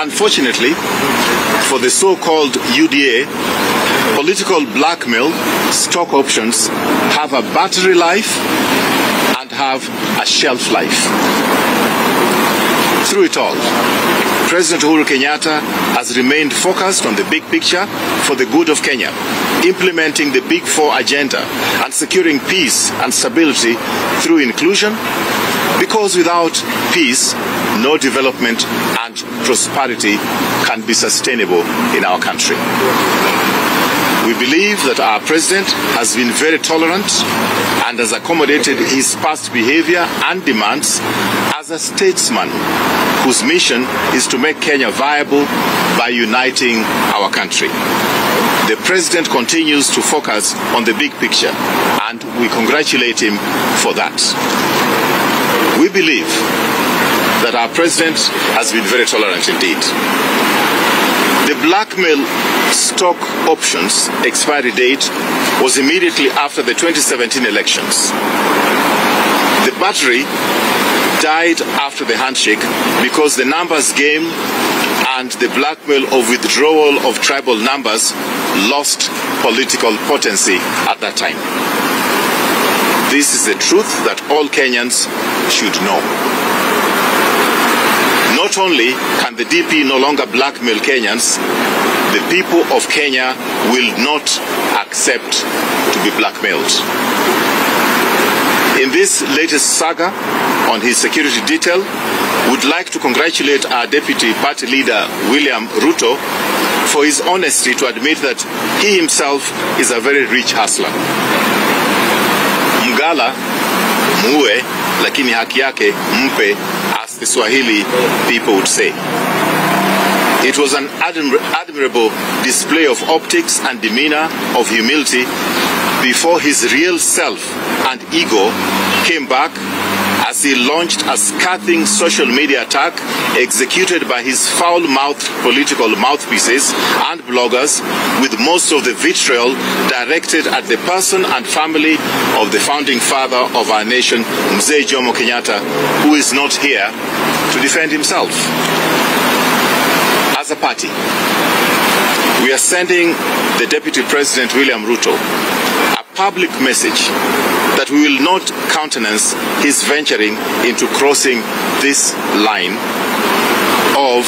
Unfortunately, for the so-called UDA, political blackmail stock options have a battery life and have a shelf life. Through it all, President Uhuru Kenyatta has remained focused on the big picture for the good of Kenya, implementing the Big Four agenda and securing peace and stability through inclusion, because without peace, no development and prosperity can be sustainable in our country. We believe that our president has been very tolerant and has accommodated his past behavior and demands as a statesman whose mission is to make Kenya viable by uniting our country. The president continues to focus on the big picture, and we congratulate him for that. We believe that our president has been very tolerant indeed. The blackmail stock options expiry date was immediately after the 2017 elections. The battery died after the handshake because the numbers game and the blackmail of withdrawal of tribal numbers lost political potency at that time. This is the truth that all Kenyans should know. Not only can the DP no longer blackmail Kenyans, the people of Kenya will not accept to be blackmailed. In this latest saga on his security detail, we'd like to congratulate our deputy party leader, William Ruto, for his honesty to admit that he himself is a very rich hustler. Mgala muwe, lakini haki yake mpe, as the Swahili people would say. It was an admirable display of optics and demeanor of humility before his real self and ego came back as he launched a scathing social media attack executed by his foul-mouthed political mouthpieces and bloggers, with most of the vitriol directed at the person and family of the founding father of our nation, Mzee Jomo Kenyatta, who is not here to defend himself. As a party, we are sending the Deputy President William Ruto a public message that we will not countenance his venturing into crossing this line of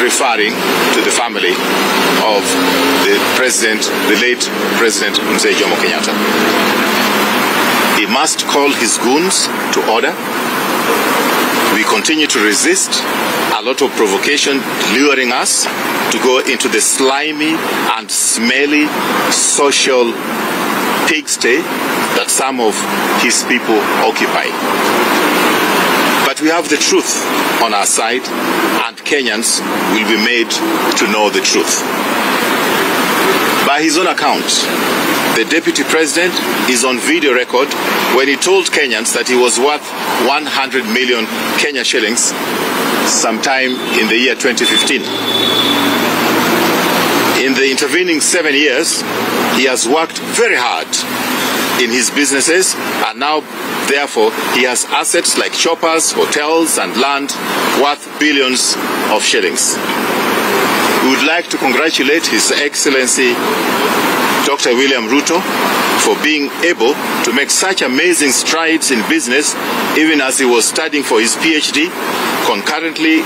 referring to the family of the late President Mzee Jomo Kenyatta. He must call his goons to order. We continue to resist a lot of provocation luring us to go into the slimy and smelly social pigsty that some of his people occupy. But we have the truth on our side, and Kenyans will be made to know the truth. By his own account, the Deputy President is on video record when he told Kenyans that he was worth 100 million Kenya shillings sometime in the year 2015. In the intervening 7 years, he has worked very hard in his businesses, and now, therefore, he has assets like shoppers, hotels, and land worth billions of shillings. We would like to congratulate His Excellency Dr. William Ruto for being able to make such amazing strides in business, even as he was studying for his PhD, concurrently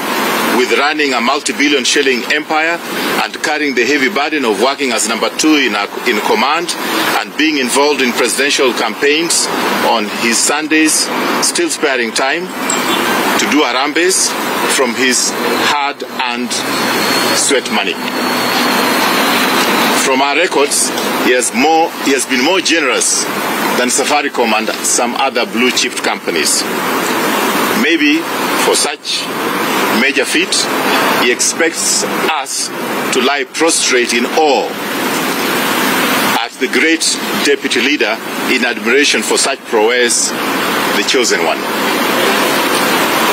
with running a multi-billion shilling empire and carrying the heavy burden of working as number 2 in command and being involved in presidential campaigns on his Sundays, still sparing time to do harambes from his hard-earned sweat money. From our records, he has been more generous than Safaricom and some other blue-chip companies. Maybe for such major feat, he expects us to lie prostrate in awe at the great deputy leader in admiration for such prowess, the chosen one.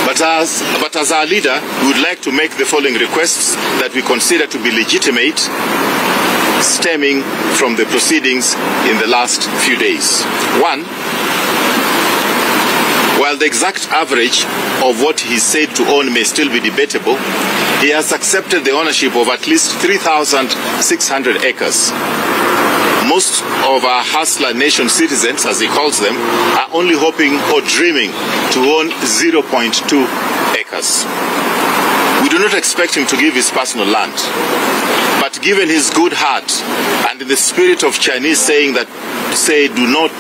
But as our leader, we would like to make the following requests that we consider to be legitimate, stemming from the proceedings in the last few days. While the exact average of what he's said to own may still be debatable, he has accepted the ownership of at least 3,600 acres. Most of our hustler nation citizens, as he calls them, are only hoping or dreaming to own 0.2 acres. We do not expect him to give his personal land, but given his good heart and in the spirit of Chinese saying that say do not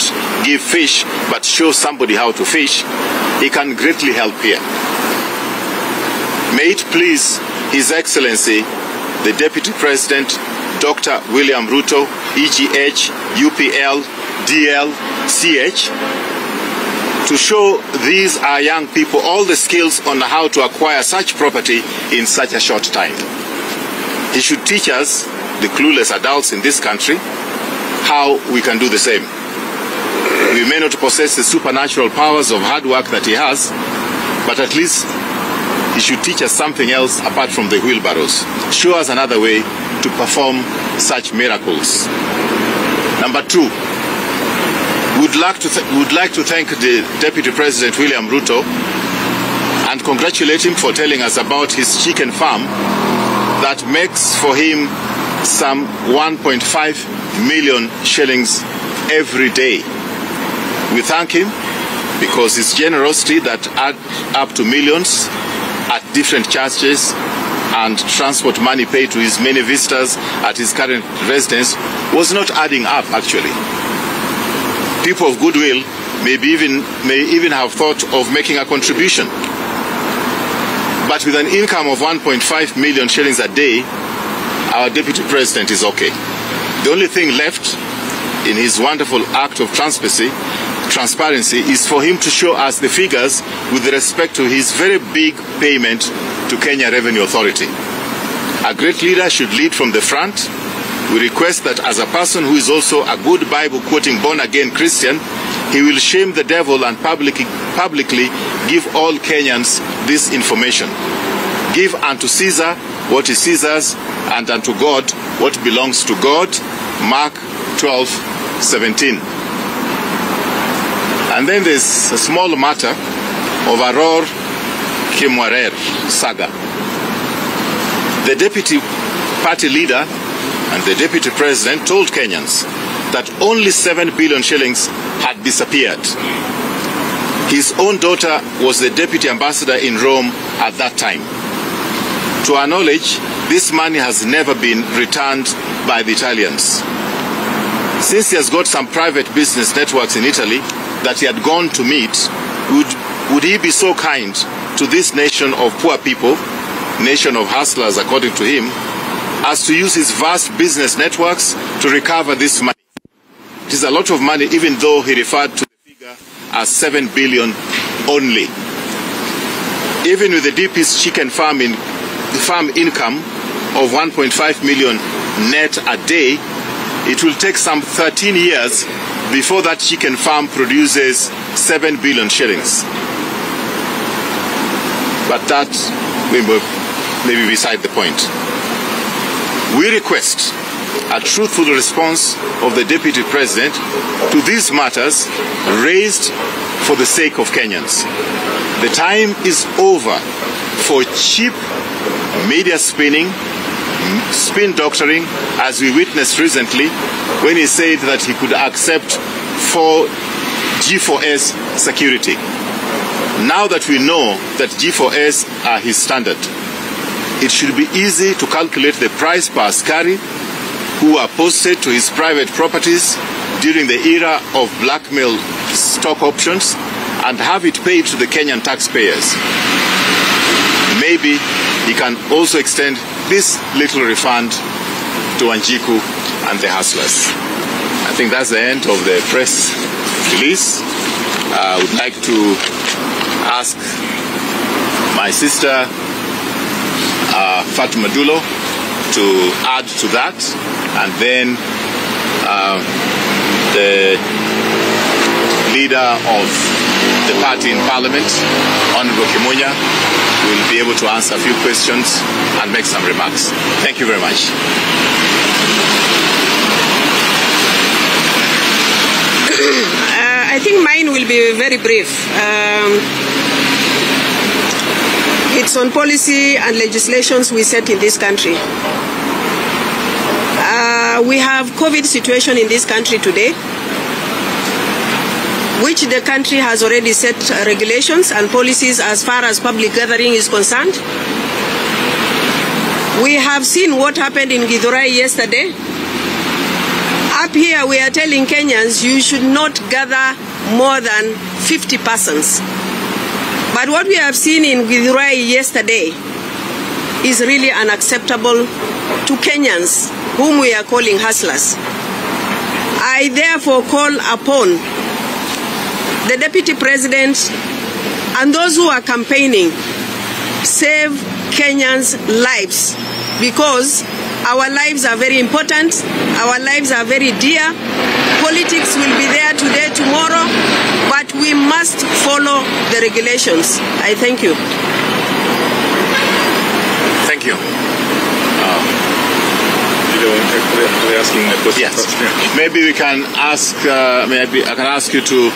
give fish but show somebody how to fish, he can greatly help here. May it please His Excellency the Deputy President Dr. William Ruto, EGH, UPL, DL, CH, to show these our young people all the skills on how to acquire such property in such a short time. He should teach us, the clueless adults in this country, how we can do the same. We may not possess the supernatural powers of hard work that he has, but at least he should teach us something else apart from the wheelbarrows. Show us another way to perform such miracles. Number two, would like to thank the Deputy President William Ruto and congratulate him for telling us about his chicken farm that makes for him some 1.5 million shillings every day. We thank him because his generosity that add up to millions at different churches and transport money paid to his many visitors at his current residence was not adding up actually. People of goodwill may even have thought of making a contribution. But with an income of 1.5 million shillings a day, our Deputy President is okay. The only thing left in his wonderful act of transparency is for him to show us the figures with respect to his very big payment to Kenya Revenue Authority. A great leader should lead from the front. We request that as a person who is also a good Bible-quoting born-again Christian, he will shame the devil and publicly give all Kenyans this information. Give unto Caesar what is Caesar's, and unto God what belongs to God. Mark 12:17. And then there's a small matter of Aror Kimwarer saga. The deputy party leader and the Deputy President told Kenyans that only 7 billion shillings had disappeared. His own daughter was the Deputy Ambassador in Rome at that time. To our knowledge, this money has never been returned by the Italians. Since he has got some private business networks in Italy that he had gone to meet, would he be so kind to this nation of poor people, nation of hustlers according to him, as to use his vast business networks to recover this money? It is a lot of money, even though he referred to the figure as 7 billion only. Even with the DP's chicken farm income of 1.5 million net a day, it will take some 13 years before that chicken farm produces 7 billion shillings. But that may be beside the point. We request a truthful response of the Deputy President to these matters raised for the sake of Kenyans. The time is over for cheap media spin doctoring, as we witnessed recently when he said that he could accept for G4S security. Now that we know that G4S are his standard, it should be easy to calculate the price per askari who are posted to his private properties during the era of blackmail stock options and have it paid to the Kenyan taxpayers. Maybe he can also extend this little refund to Wanjiku and the hustlers. I think that's the end of the press release. I would like to ask my sister Fatuma Dulo to add to that, and then the leader of the party in Parliament, Honorable Kimunya, will be able to answer a few questions and make some remarks. Thank you very much. I think mine will be very brief. It's on policy and legislations we set in this country. We have COVID situation in this country today, which the country has already set regulations and policies as far as public gathering is concerned. We have seen what happened in Githurai yesterday. Up here we are telling Kenyans you should not gather more than 50 persons. But what we have seen in Githurai yesterday is really unacceptable to Kenyans, whom we are calling hustlers. I therefore call upon the Deputy President and those who are campaigning, save Kenyans' lives, because our lives are very important, our lives are very dear. Politics will be there today, tomorrow, but we must follow the regulations. I thank you. Thank you. We're asking a question. Yes. Maybe we can ask. Maybe I can ask you to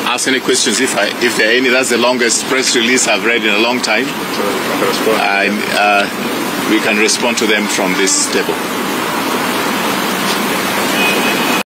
ask any questions if there are any. That's the longest press release I've read in a long time. And we can respond to them from this table.